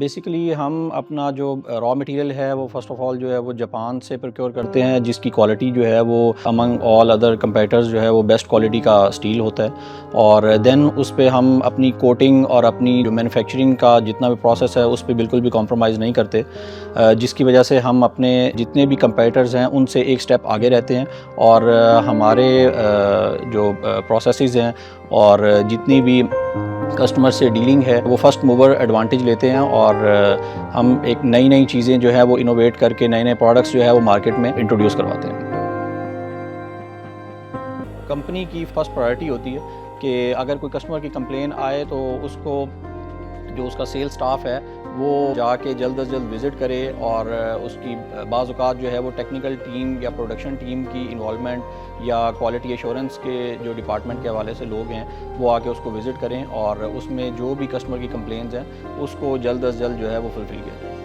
Basically ہم اپنا جو را مٹیریل ہے وہ فرسٹ آف آل جو ہے وہ جاپان سے پروکیور کرتے ہیں، جس کی کوالٹی جو ہے وہ امنگ آل ادر کمپیٹرز جو ہے وہ بیسٹ کوالٹی کا اسٹیل ہوتا ہے، اور دین اس پہ ہم اپنی کوٹنگ اور اپنی جو مینوفیکچرنگ کا جتنا بھی پروسیس ہے اس پہ بالکل بھی کمپرومائز نہیں کرتے، جس کی وجہ سے ہم اپنے جتنے بھی کمپیٹرز ہیں ان سے ایک سٹیپ آگے رہتے ہیں، اور ہمارے جو پروسیسز ہیں اور جتنی بھی کسٹمر سے ڈیلنگ ہے وہ فرسٹ موور ایڈوانٹیج لیتے ہیں، اور ہم ایک نئی چیزیں جو ہے وہ انوویٹ کر کے نئے پروڈکٹس جو ہے وہ مارکیٹ میں انٹروڈیوس کرواتے ہیں۔ کمپنی کی فرسٹ پرائرٹی ہوتی ہے کہ اگر کوئی کسٹمر کی کمپلین آئے تو اس کو جو اس کا سیل سٹاف ہے وہ جا کے جلد از جلد وزٹ کرے، اور اس کی بعض اوقات جو ہے وہ ٹیکنیکل ٹیم یا پروڈکشن ٹیم کی انوالومنٹ یا کوالٹی ایشورنس کے جو ڈپارٹمنٹ کے حوالے سے لوگ ہیں وہ آ کے اس کو وزٹ کریں، اور اس میں جو بھی کسٹمر کی کمپلینز ہیں اس کو جلد از جلد جو ہے وہ فلفل کیا جائے۔